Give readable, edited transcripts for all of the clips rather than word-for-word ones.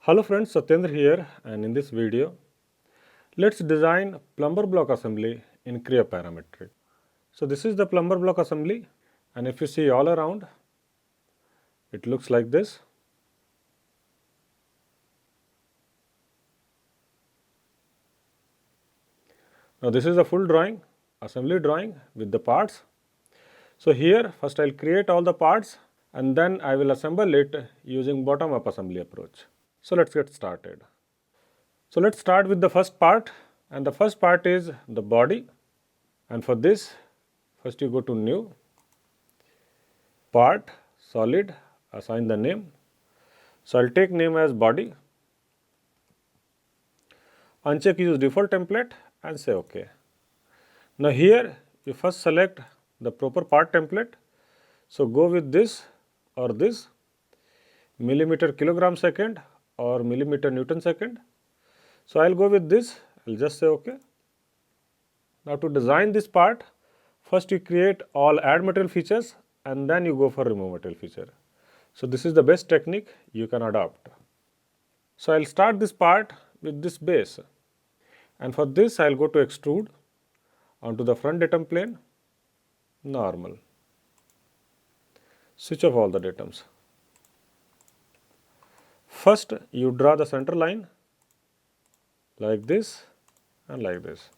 Hello friends, Satyendra here, and in this video, let's design plumber block assembly in Creo Parametric. So this is the plumber block assembly, and if you see all around, it looks like this. Now this is the full drawing, assembly drawing with the parts. So here, first I'll create all the parts and then I will assemble it using bottom-up assembly approach. So let's get started. So let's start with the first part, and the first part is the body, and for this first you go to new, part, solid, assign the name. So I'll take name as body, uncheck use default template and say OK. Now here you first select the proper part template. So go with this or this, millimeter kilogram second or millimeter Newton second. So I'll go with this, I'll just say OK. Now to design this part, first you create all add material features and then you go for remove material feature. So this is the best technique you can adopt. So I'll start this part with this base, and for this I'll go to extrude onto the front datum plane, normal, switch off all the datums. First you draw the center line like this and like this.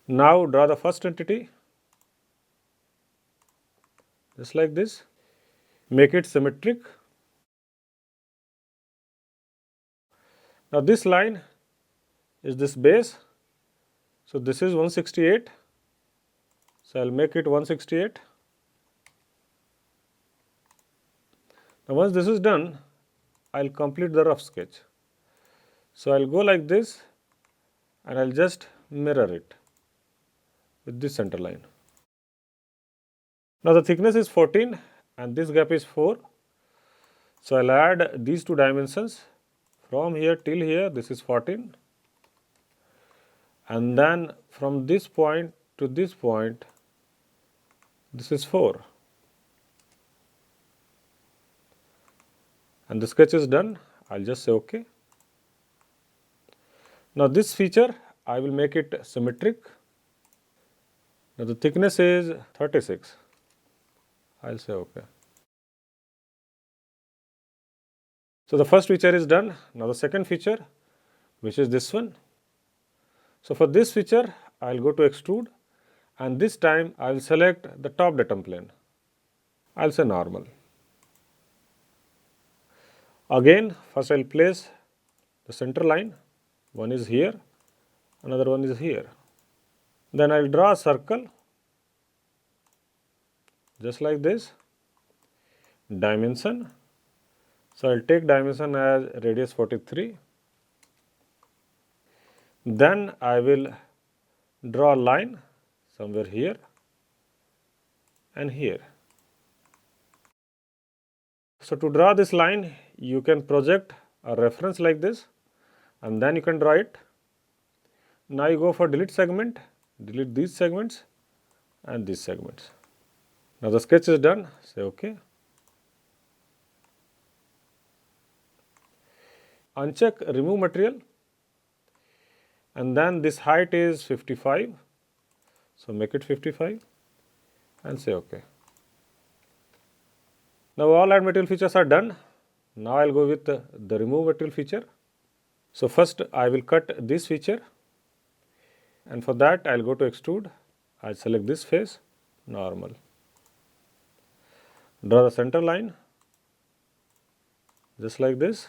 Now draw the first entity just like this, make it symmetric. Now this line is this base, so this is 168, so I'll make it 168. Now once this is done, I'll complete the rough sketch. So I'll go like this and I'll just mirror it with this center line. Now the thickness is 14 and this gap is 4. So I'll add these two dimensions from here till here, this is 14, and then from this point to this point, this is 4. And the sketch is done, I'll just say OK. Now this feature I will make it symmetric. Now the thickness is 36, I'll say OK. So the first feature is done. Now the second feature, which is this one. So for this feature I'll go to extrude, and this time I will select the top datum plane, I'll say normal. Again first I'll place the center line, one is here, another one is here. Then I'll draw a circle just like this, dimension. So I'll take dimension as radius 43. Then I will draw a line somewhere here and here. So to draw this line, you can project a reference like this and then you can draw it. Now you go for delete segment, delete these segments and these segments. Now the sketch is done, say OK. Uncheck remove material, and then this height is 55, so make it 55 and say OK. Now all add material features are done. Now I'll go with the remove material feature. So first I will cut this feature, and for that I'll go to extrude, I'll select this face, normal. Draw the center line just like this.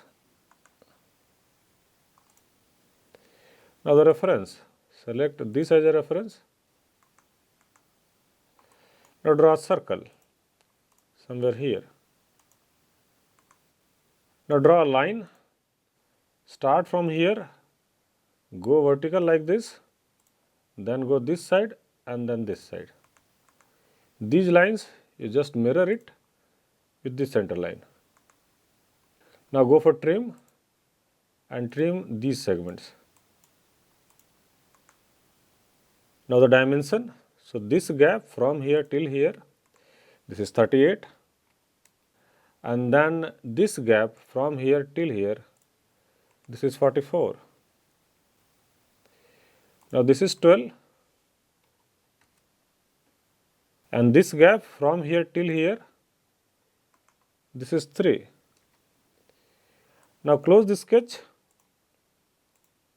Now the reference, select this as a reference. Now draw a circle somewhere here. Now draw a line, start from here, go vertical like this, then go this side and then this side. These lines you just mirror it with the center line. Now go for trim and trim these segments. Now the dimension, so this gap from here till here, this is 38. and then this gap from here till here, this is 44. Now this is 12, and this gap from here till here, this is 3. Now close this sketch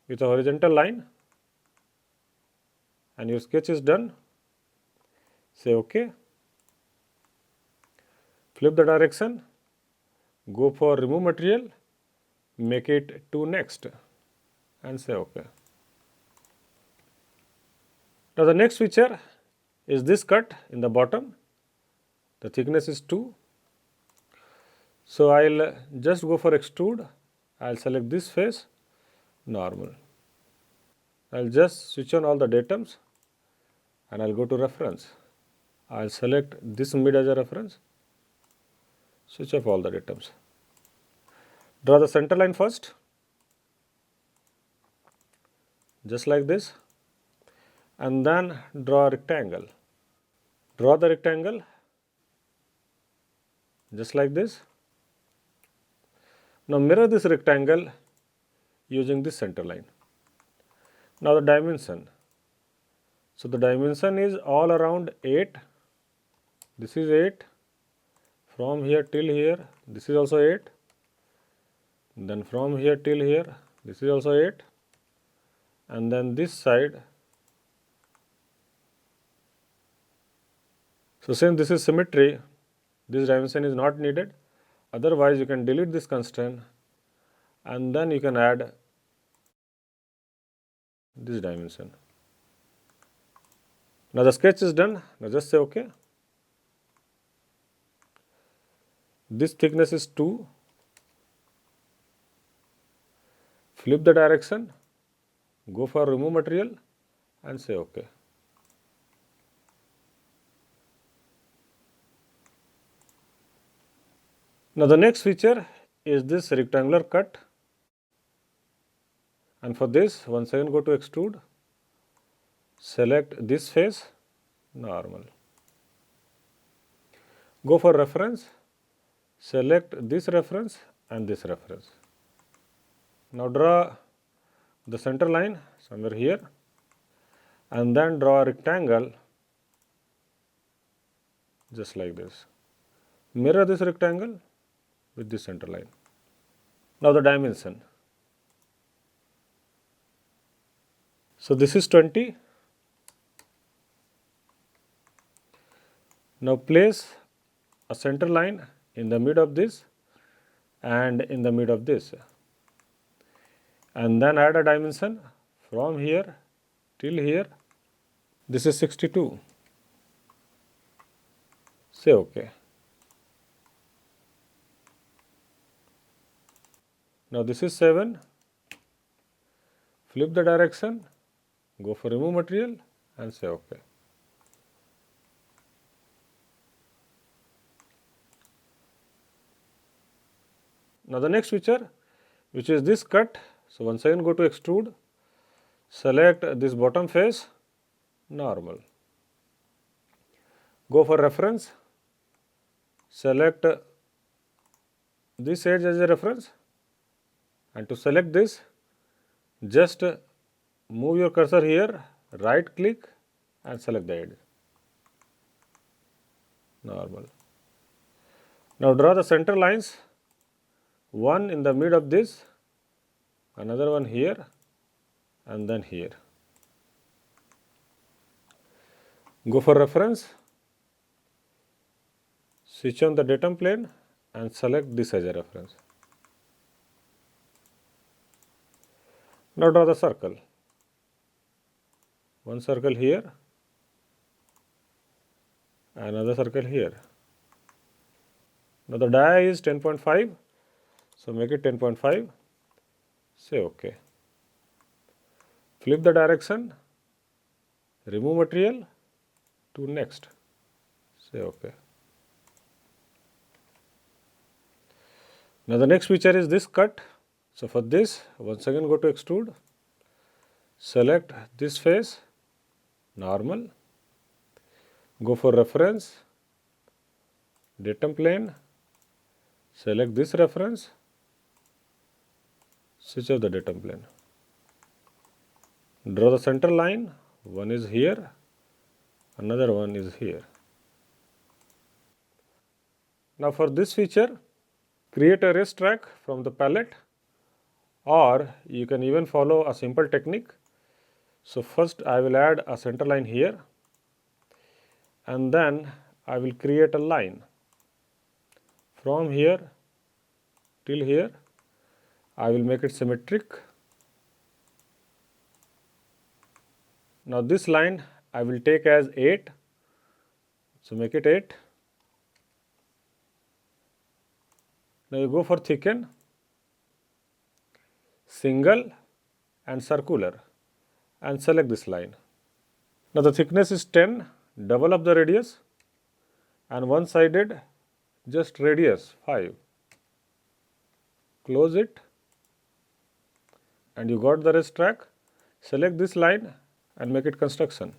with a horizontal line, and your sketch is done. Say OK. Flip the direction, go for remove material, make it to next, and say OK. Now the next feature is this cut in the bottom. The thickness is 2. So I'll just go for extrude. I'll select this face, normal. I'll just switch on all the datums, and I'll go to reference. I'll select this mid as a reference, switch off all the datums. Draw the center line first, just like this, and then draw a rectangle. Draw the rectangle just like this. Now mirror this rectangle using this center line. Now the dimension. So the dimension is all around 8. This is 8. From here till here, this is also 8. Then from here till here, this is also 8. And then this side. So since this is symmetry, this dimension is not needed. Otherwise, you can delete this constraint, and then you can add this dimension. Now the sketch is done. Now just say OK. This thickness is 2. Flip the direction, go for remove material, and say OK. Now the next feature is this rectangular cut, and for this once again go to extrude, select this face, normal. Go for reference, select this reference and this reference. Now draw the center line somewhere here, and then draw a rectangle just like this. Mirror this rectangle with this center line. Now the dimension. So this is 20. Now place a center line in the mid of this and in the mid of this, and then add a dimension from here till here. This is 62. Say OK. Now this is 7. Flip the direction, go for remove material and say OK. Now the next feature, which is this cut. So once again go to extrude, select this bottom face, normal. Go for reference, select this edge as a reference, and to select this, just move your cursor here, right click and select the edge, normal. Now draw the center lines, one in the mid of this, another one here, and then here. Go for reference, switch on the datum plane and select this as a reference. Now draw the circle. One circle here, another circle here. Now the dia is 10.5, so make it 10.5. Say OK. Flip the direction, remove material to next. Say OK. Now the next feature is this cut. So for this, once again go to extrude, select this face, normal, go for reference, datum plane, select this reference, switch off the datum plane. Draw the center line, one is here, another one is here. Now for this feature, create a racetrack from the palette, or you can even follow a simple technique. So first I will add a center line here, and then I will create a line from here till here. I will make it symmetric. Now this line I will take as 8, so make it 8. Now you go for thicken, single and circular, and select this line. Now the thickness is 10, double up the radius, and one sided just radius 5. Close it, and you got the racetrack. Select this line and make it construction.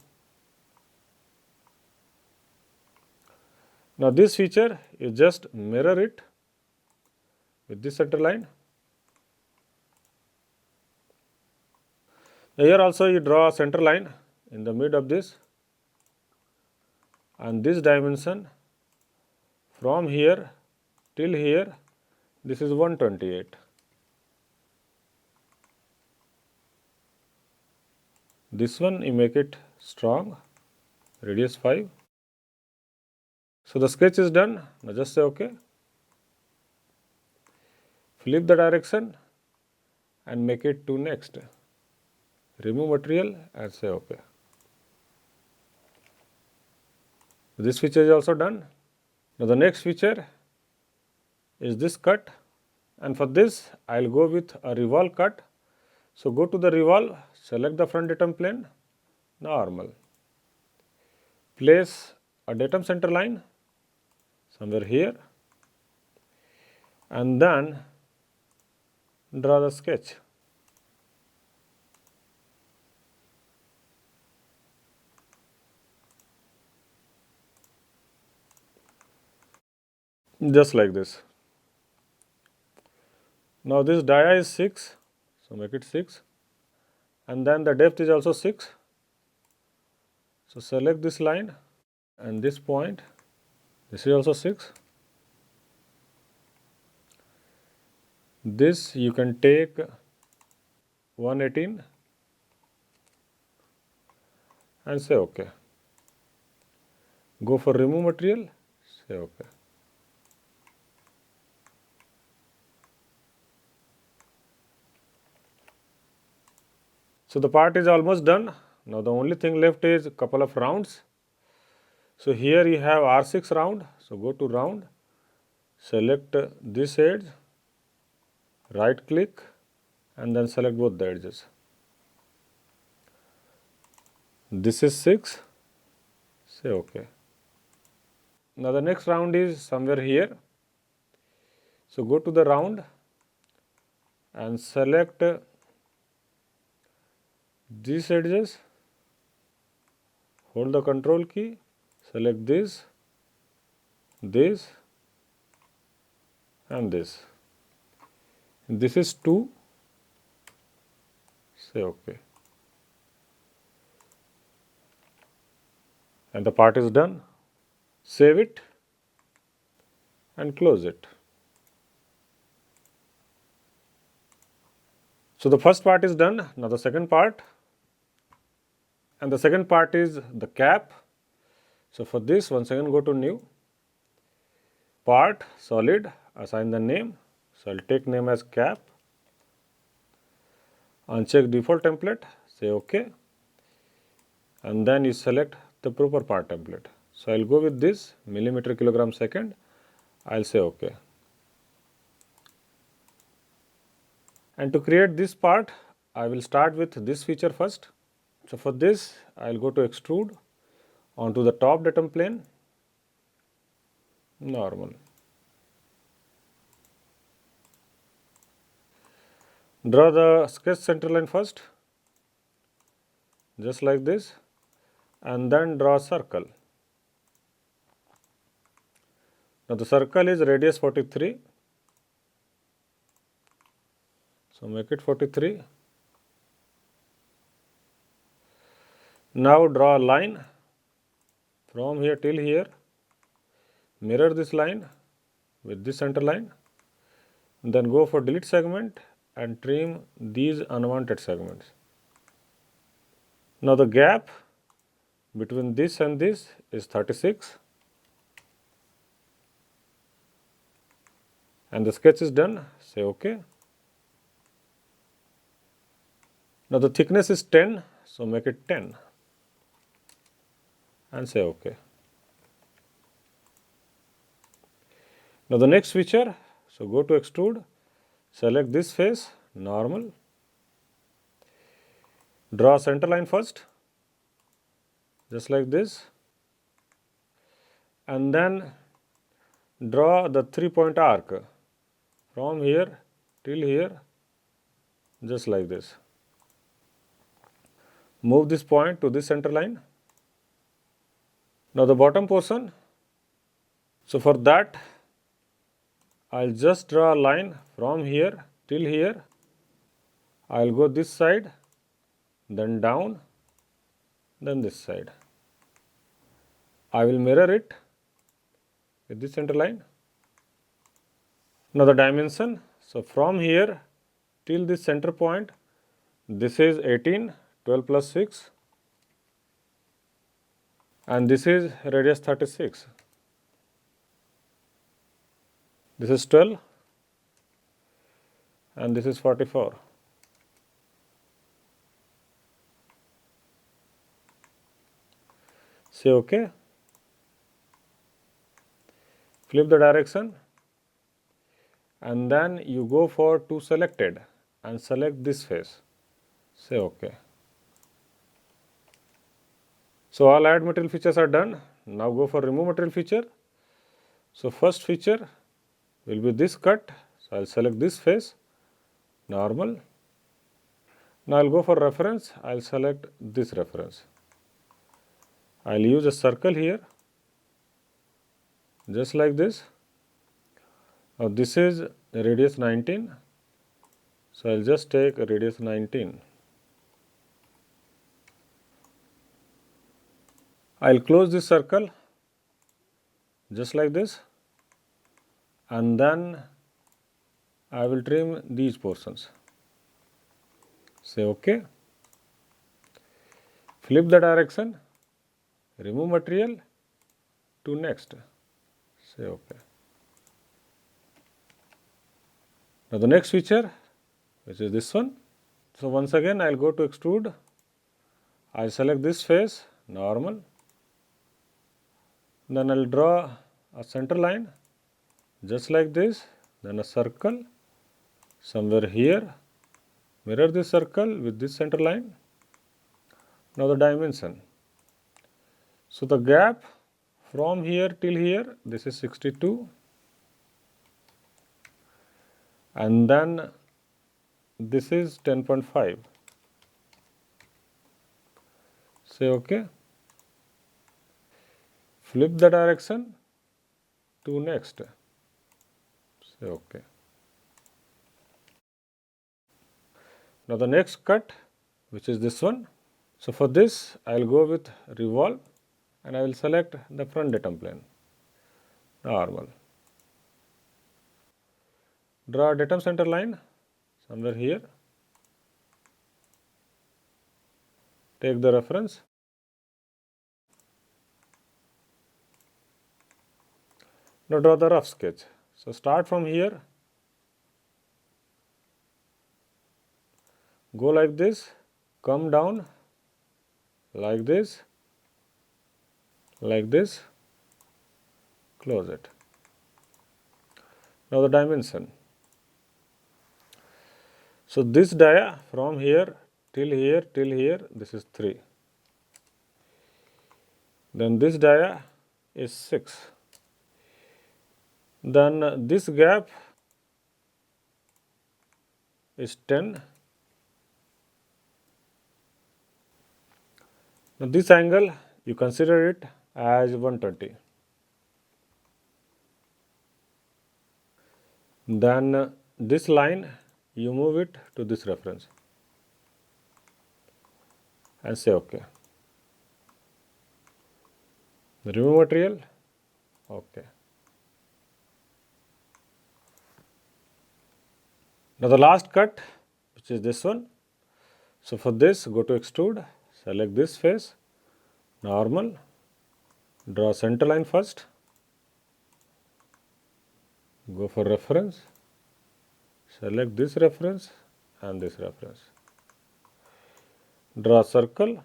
Now this feature, you just mirror it with this center line. Here also you draw a center line in the mid of this, and this dimension from here till here, this is 128. This one you make it strong, radius 5. So the sketch is done. Now just say OK. Flip the direction and make it to next. Remove material and say OK. This feature is also done. Now the next feature is this cut, and for this I will go with a revolve cut. So go to the revolve, select the front datum plane, normal. Place a datum center line somewhere here, and then draw the sketch. Just like this. Now this dia is 6, so make it 6, and then the depth is also 6. So select this line and this point, this is also 6. This you can take 118 and say OK. Go for remove material, say OK. So the part is almost done. Now the only thing left is a couple of rounds. So here you have R6 round. So go to round, select this edge, right click, and then select both the edges. This is 6, say OK. Now the next round is somewhere here. So go to the round and select these edges, hold the control key, select this, this, and this. This is 2, say OK. And the part is done. Save it and close it. So the first part is done. Now the second part. And the second part is the cap. So for this, once again go to new, part, solid, assign the name. So I'll take name as cap. Uncheck default template, say OK. And then you select the proper part template. So I'll go with this millimeter kilogram second. I'll say OK. And to create this part, I will start with this feature first. So for this, I'll go to extrude onto the top datum plane, normal. Draw the sketch center line first, just like this, and then draw a circle. Now the circle is radius 43, So make it 43. Now draw a line from here till here. Mirror this line with this center line. Then go for delete segment and trim these unwanted segments. Now the gap between this and this is 36. And the sketch is done. Say OK. Now the thickness is 10, so make it 10 and say OK. Now the next feature, so go to extrude, select this face, normal, draw center line first, just like this, and then draw the 3-point arc from here till here, just like this. Move this point to this center line. Now the bottom portion, so for that I'll just draw a line from here till here. I'll go this side, then down, then this side. I will mirror it with this center line. Now the dimension, so from here till this center point, this is 18, 12 plus 6, and this is radius 36. This is 12 and this is 44. Say OK. Flip the direction and then you go for to selected and select this face. Say OK. So all add material features are done. Now go for remove material feature. So first feature will be this cut. So I'll select this face, normal. Now I'll go for reference. I'll select this reference. I'll use a circle here, just like this. Now this is radius 19. So I'll just take radius 19. I'll close this circle just like this, and then I will trim these portions. Say OK. Flip the direction, remove material to next. Say OK. Now the next feature, which is this one. So once again I'll go to extrude. I'll select this face, normal. Then I'll draw a center line just like this, then a circle somewhere here, mirror this circle with this center line. Now the dimension. So the gap from here till here, this is 62, and then this is 10.5. Say OK. Flip the direction to next. Say OK. Now the next cut, which is this one. So for this I'll go with revolve and I will select the front datum plane, normal. Draw a datum center line somewhere here. Take the reference. Now draw the rough sketch. So start from here, go like this, come down like this, close it. Now the dimension. So this dia from here till here, this is 3. Then this dia is 6. Then this gap is 10. Now this angle you consider it as 120. Then this line you move it to this reference and say OK. Remove material, OK. Now the last cut, which is this one. So for this, go to Extrude, select this face, normal, draw center line first, go for reference, select this reference and this reference. Draw a circle,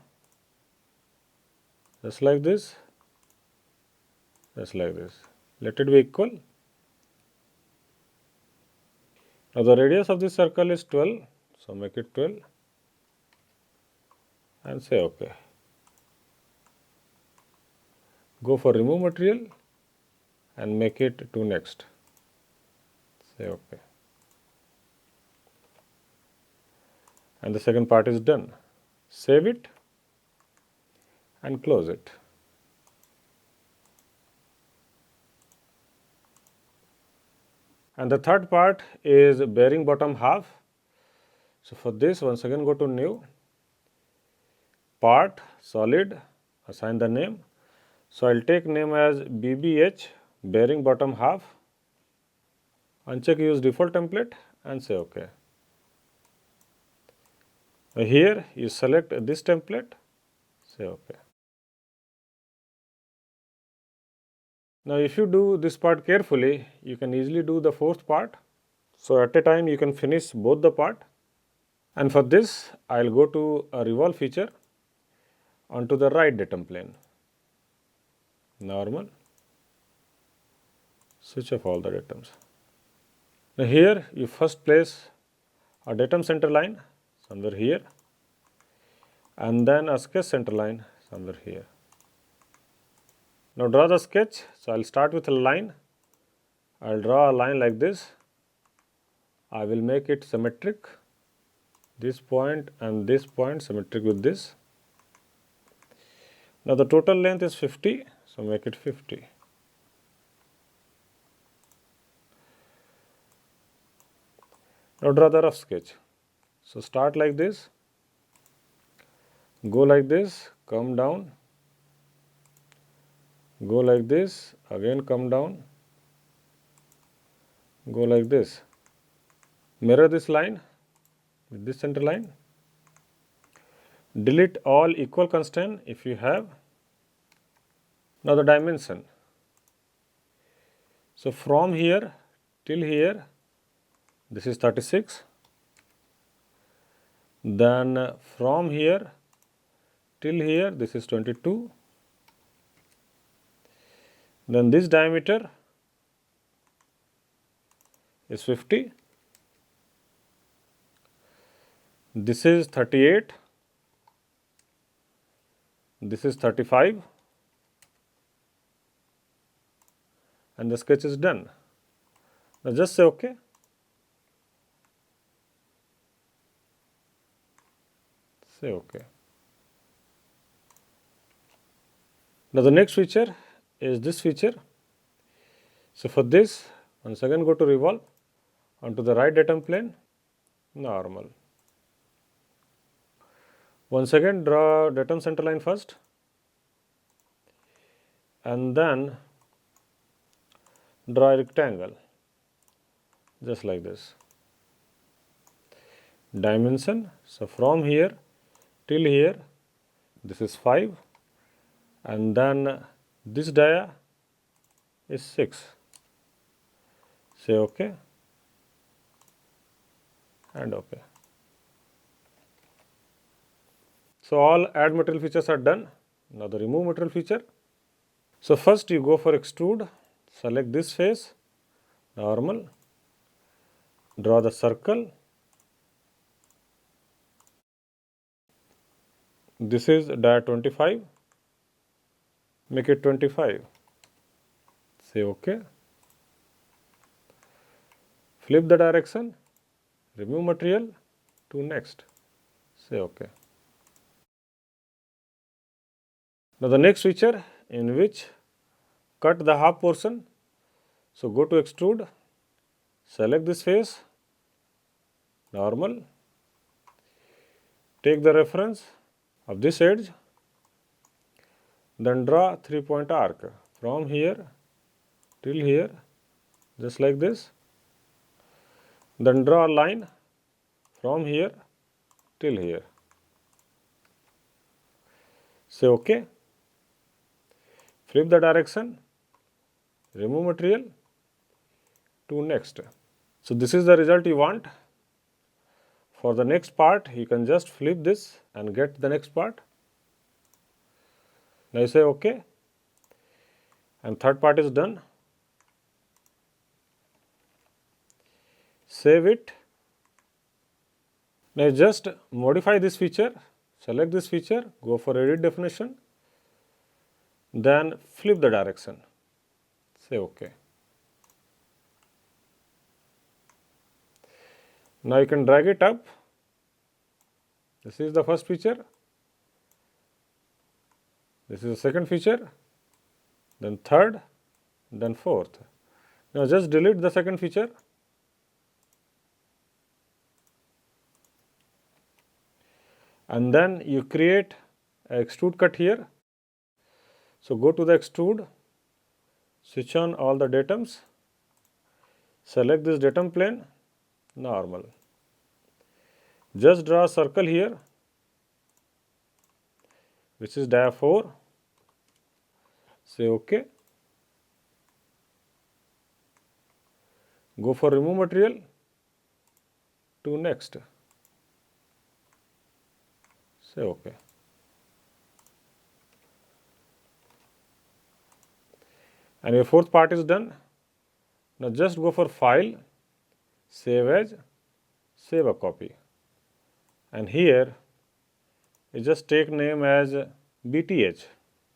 just like this, just like this. Let it be equal. Now the radius of this circle is 12, so make it 12 and say OK. Go for remove material and make it to next. Say OK. And the second part is done. Save it and close it. And the third part is bearing bottom half. So for this, once again go to new, part, solid, assign the name. So I'll take name as BBH, bearing bottom half. Uncheck use default template and say OK. Here you select this template, say OK. Now if you do this part carefully, you can easily do the fourth part. So at a time you can finish both the part. And for this, I'll go to a revolve feature onto the right datum plane. Normal. Switch off all the datums. Now here you first place a datum center line somewhere here and then a sketch center line somewhere here. Now draw the sketch. So I'll start with a line. I'll draw a line like this. I will make it symmetric. This point and this point symmetric with this. Now the total length is 50, so make it 50. Now draw the rough sketch. So start like this, go like this, come down, go like this, again come down, go like this. Mirror this line with this center line. Delete all equal constraint if you have. Now the dimension. So from here till here, this is 36. Then from here till here, this is 22. Then this diameter is 50. This is 38. This is 35. And the sketch is done. Now just say OK. Say OK. Now the next feature is this feature. So for this, once again go to revolve onto the right datum plane, normal. Once again draw datum center line first and then draw a rectangle just like this. Dimension, so from here till here, this is 5 and then this dia is 6. Say OK and OK. So all add material features are done. Now the remove material feature. So first you go for extrude, select this face, normal, draw the circle. This is dia 25, make it 25. Say OK. Flip the direction, remove material to next. Say OK. Now the next feature in which cut the half portion. So go to extrude, select this face, normal, take the reference of this edge, then draw 3-point arc from here till here, just like this, then draw a line from here till here. Say OK, flip the direction, remove material to next. So this is the result you want. For the next part, you can just flip this and get the next part. Now you say OK, and third part is done. Save it. Now just modify this feature, select this feature, go for edit definition, then flip the direction. Say OK. Now you can drag it up. This is the first feature. This is the second feature, then third, then fourth. Now just delete the second feature. And then you create an extrude cut here. So go to the extrude, switch on all the datums, select this datum plane, normal. Just draw a circle here, which is dia 4. Say OK. Go for remove material to next. Say OK. And your fourth part is done. Now just go for file, save as, save a copy. And here you just take name as BTH,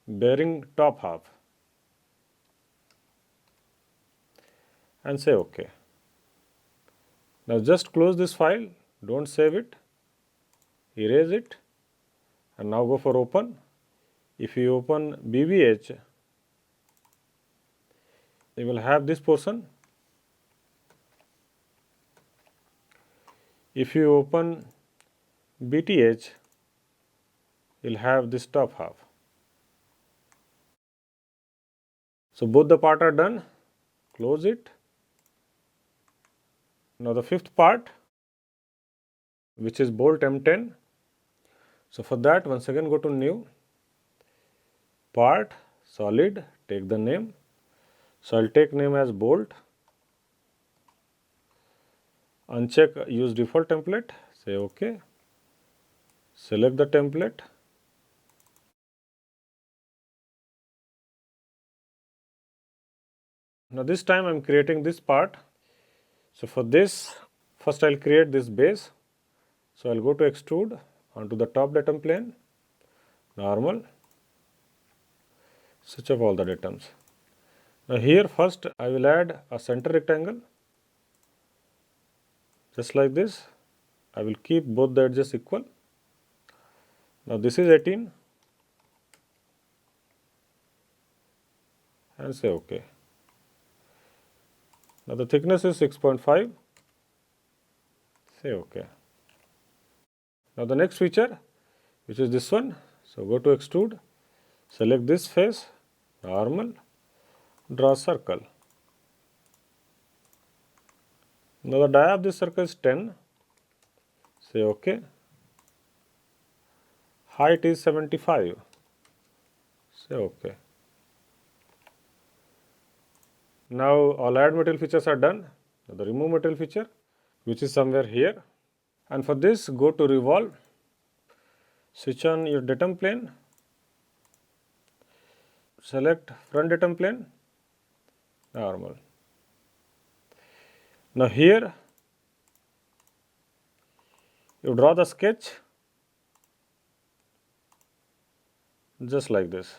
bearing top half, and say OK. Now just close this file, don't save it, erase it, and now go for open. If you open BBH, you will have this portion. If you open BTH, you will have this top half. So both the part are done. Close it. Now the fifth part, which is bolt M10. So for that, once again go to new, part, solid, take the name. So I'll take name as bolt. Uncheck use default template, say OK. Select the template. Now this time I'm creating this part. So for this, first I'll create this base. So I'll go to extrude onto the top datum plane, normal, switch off all the datums. Now here first I will add a center rectangle, just like this. I will keep both the edges equal. Now this is 18 and say OK. Now the thickness is 6.5, say OK. Now the next feature, which is this one, so go to extrude, select this face, normal, draw a circle. Now the dia of this circle is 10, say OK. Height is 75, say OK. Now all add material features are done. Now the remove material feature, which is somewhere here. And for this, go to Revolve, switch on your datum plane, select front datum plane, normal. Now here, you draw the sketch, just like this.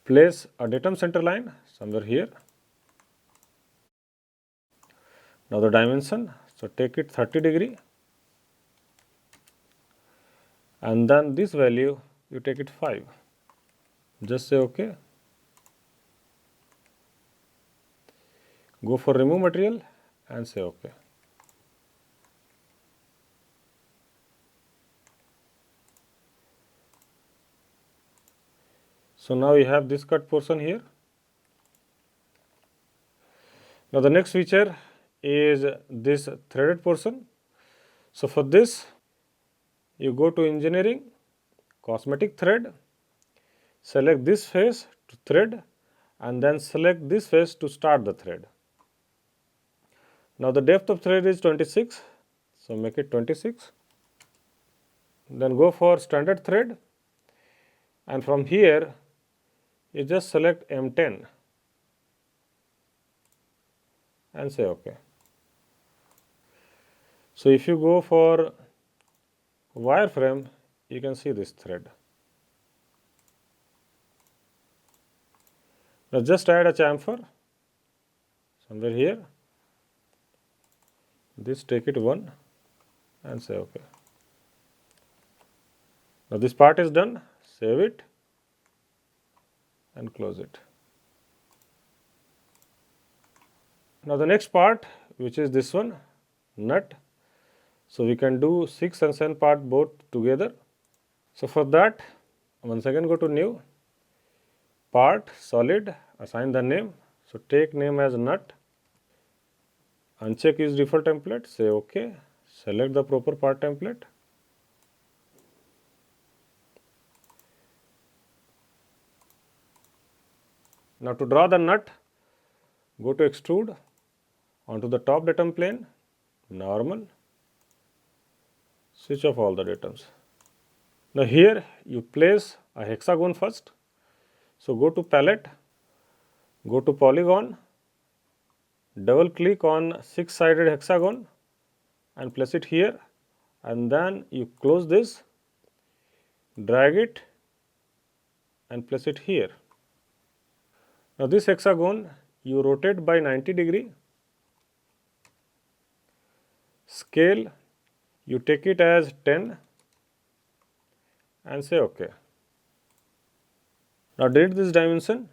Place a datum center line somewhere here. Now the dimension, so take it 30 degree, and then this value you take it 5. Just say OK. Go for remove material and say OK. So now you have this cut portion here. Now the next feature is this threaded portion. So for this, you go to engineering, cosmetic thread, select this face to thread, and then select this face to start the thread. Now the depth of thread is 26, so make it 26. Then go for standard thread, and from here you just select M10 and say OK. So if you go for wireframe, you can see this thread. Now just add a chamfer somewhere here. This take it 1 and say OK. Now this part is done. Save it and close it. Now the next part, which is this one, nut. So we can do 6 and 7 part both together. So for that, once again go to new, part, solid, assign the name. So take name as nut, uncheck use default template, say OK, select the proper part template. Now to draw the nut, go to extrude, onto the top datum plane, normal, switch off all the datums. Now here you place a hexagon first. So go to palette, go to polygon, double click on 6-sided hexagon and place it here, and then you close this, drag it and place it here. Now this hexagon you rotate by 90°, scale you take it as 10 and say OK. Now delete this dimension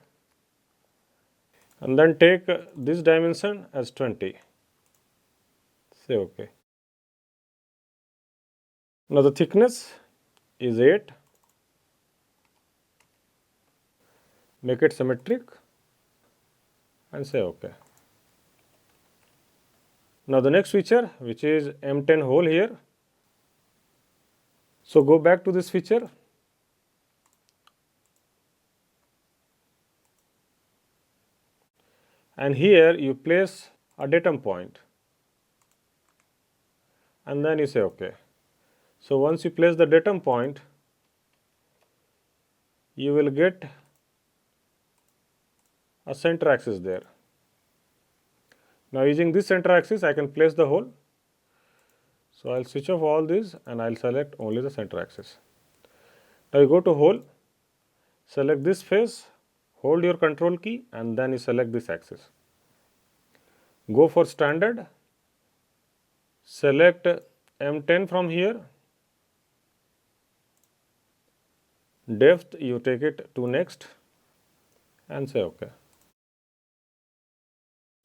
and then take this dimension as 20, say OK. Now the thickness is 8, make it symmetric and say OK. Now the next feature, which is M10 hole here. So go back to this feature, and here you place a datum point and then you say OK. So once you place the datum point, you will get a center axis there. Now using this center axis, I can place the hole. So I'll switch off all these and I'll select only the center axis. Now you go to hole, select this face, hold your control key and then you select this axis. Go for standard, select M10 from here, depth you take it to next and say OK.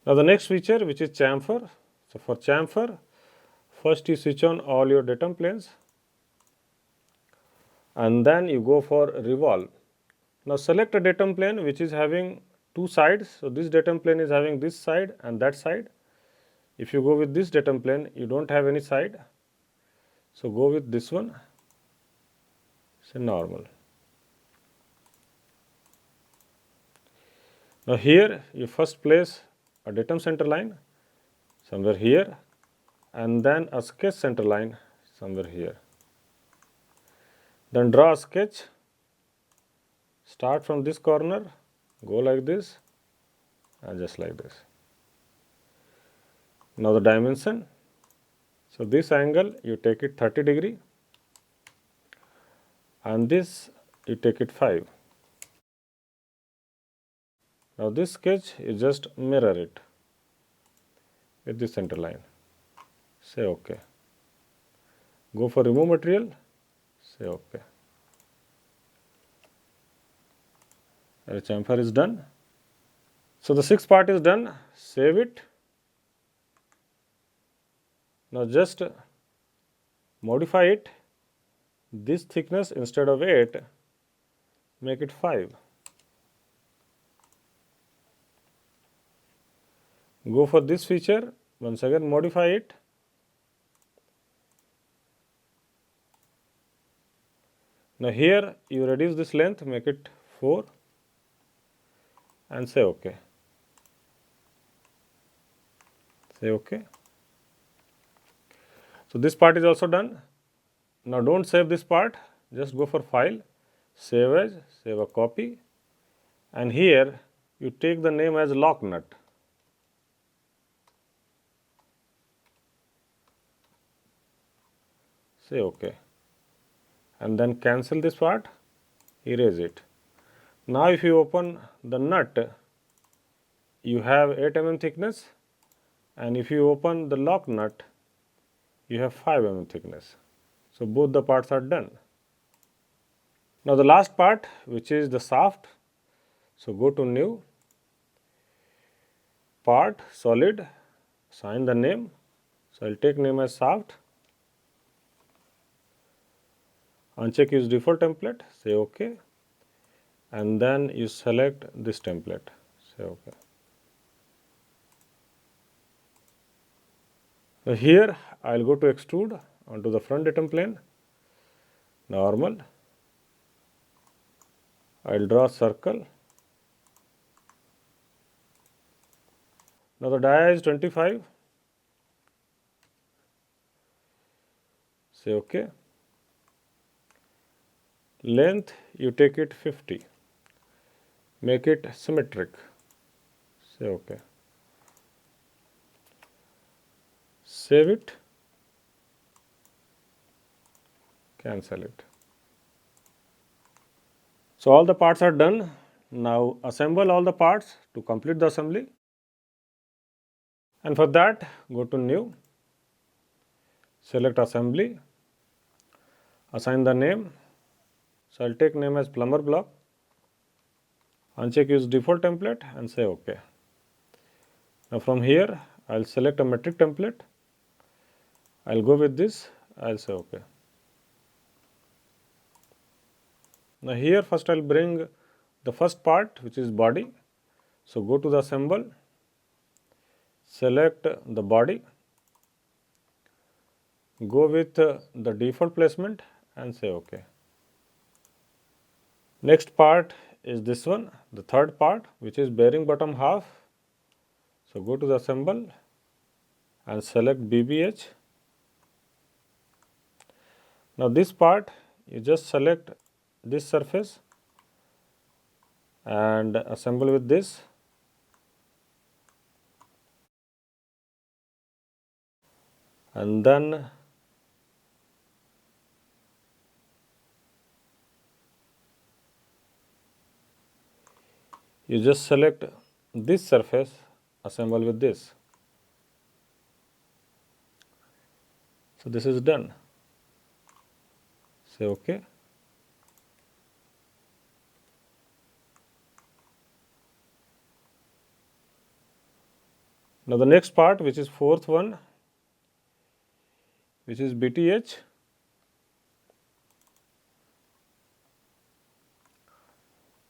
Now the next feature, which is chamfer. So for chamfer, first you switch on all your datum planes and then you go for revolve. Now select a datum plane which is having 2 sides. So this datum plane is having this side and that side. If you go with this datum plane, you don't have any side. So go with this one, say normal. Now here you first place a datum center line somewhere here and then a sketch center line somewhere here. Then draw a sketch, start from this corner, go like this and just like this. Now the dimension, so this angle you take it 30° and this you take it 5. Now this sketch you just mirror it with this center line, say OK. Go for remove material, say OK. The chamfer is done. So the sixth part is done. Save it. Now just modify it. This thickness, instead of 8, make it 5. Go for this feature, once again modify it. Now here you reduce this length, make it 4 and say OK. Say OK. So this part is also done. Now don't save this part, just go for File, Save As, save a copy, and here you take the name as lock nut. Say OK. And then cancel this part, erase it. Now if you open the nut, you have 8 mm thickness, and if you open the lock nut, you have 5 mm thickness. So both the parts are done. Now the last part, which is the shaft. So go to New, Part, Solid, assign the name. So I'll take name as shaft. Uncheck use default template, say OK, and then you select this template, say OK. Now here I'll go to extrude onto the front datum plane, normal. I'll draw a circle. Now the dia is 25, say OK. Length you take it 50, make it symmetric, say OK. Save it, cancel it. So all the parts are done. Now assemble all the parts to complete the assembly. And for that, go to New, select Assembly, assign the name. So I'll take name as Plummer block. Uncheck use default template and say OK. Now from here, I'll select a metric template. I'll go with this. I'll say OK. Now here first I'll bring the first part, which is body. So go to the assemble, select the body, go with the default placement and say OK. Next part is this one, the third part, which is bearing bottom half. So go to the assemble and select BBH. Now this part you just select this surface and assemble with this. And then you just select this surface, assemble with this. So this is done. Say OK. Now the next part, which is fourth one, which is BTH.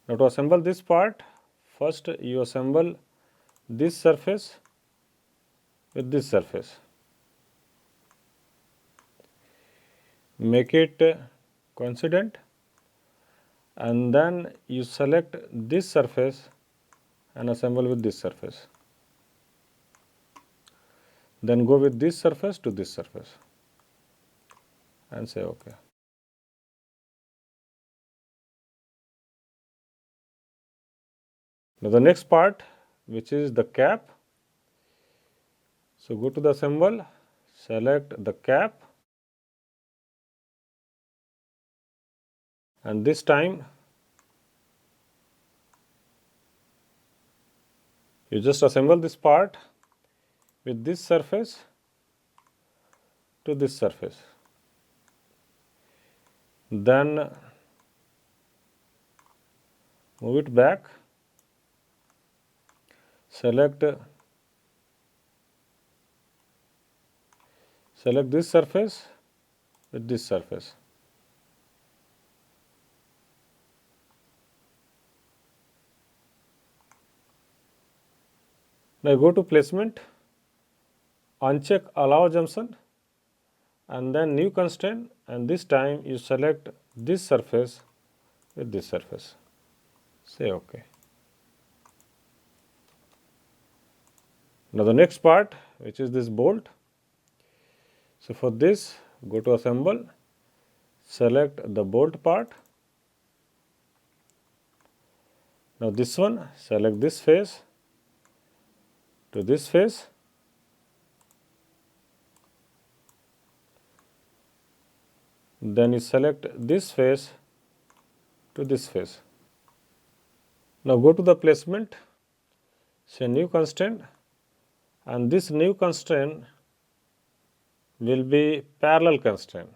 Now to assemble this part, first you assemble this surface with this surface. Make it coincident, and then you select this surface and assemble with this surface. Then go with this surface to this surface and say OK. Now the next part, which is the cap. So go to the assemble, select the cap, and this time you just assemble this part with this surface to this surface. Then move it back select this surface with this surface. Now go to placement, uncheck allow assumption, and then new constraint, and this time you select this surface with this surface. Say OK. Now the next part, which is this bolt. So for this, go to assemble, select the bolt part. Now this one, select this face to this face. Then you select this face to this face. Now go to the placement, say new constraint, and this new constraint will be parallel constraint.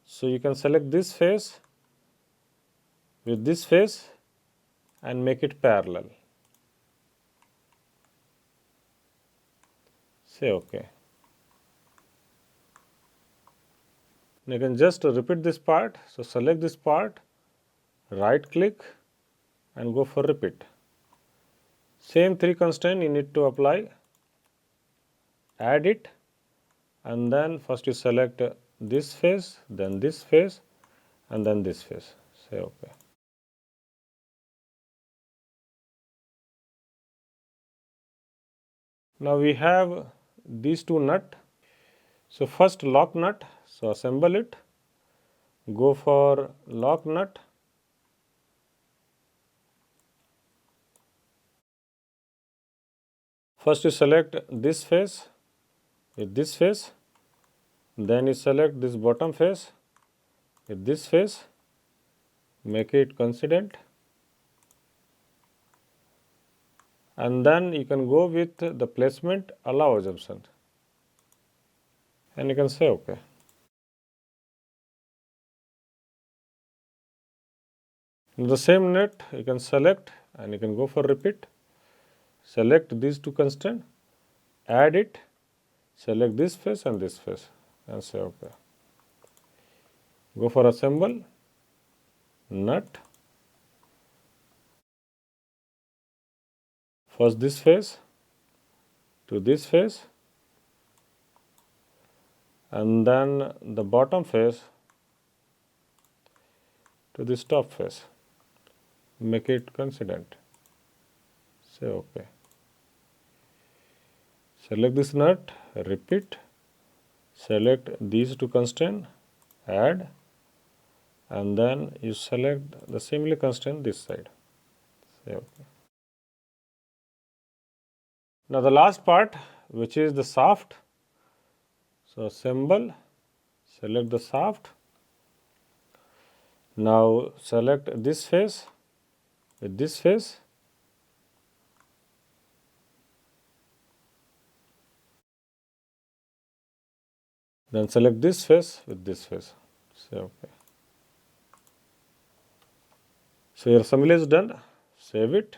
So you can select this face with this face and make it parallel. Say OK. You can just repeat this part. So select this part, right click and go for repeat. Same 3 constraints you need to apply, add it, and then first you select this face, then this face, and then this face. Say OK. Now we have these 2 nuts. So first lock nut, so assemble it, go for lock nut. First you select this face with this face, then you select this bottom face with this face, make it coincident, and then you can go with the placement allow assumption, and you can say OK. The same nut you can select and you can go for repeat. Select these 2 constraints, add it, select this face and this face, and say OK. Go for assemble, nut, first this face to this face, and then the bottom face to this top face. Make it coincident. Say OK. Select this nut, repeat, select these 2 constraints, add, and then you select the similar constraint this side. Say OK. Now the last part, which is the shaft. So assemble, select the shaft. Now select this face with this face. Then select this face with this face. Say OK. So your assembly is done. Save it.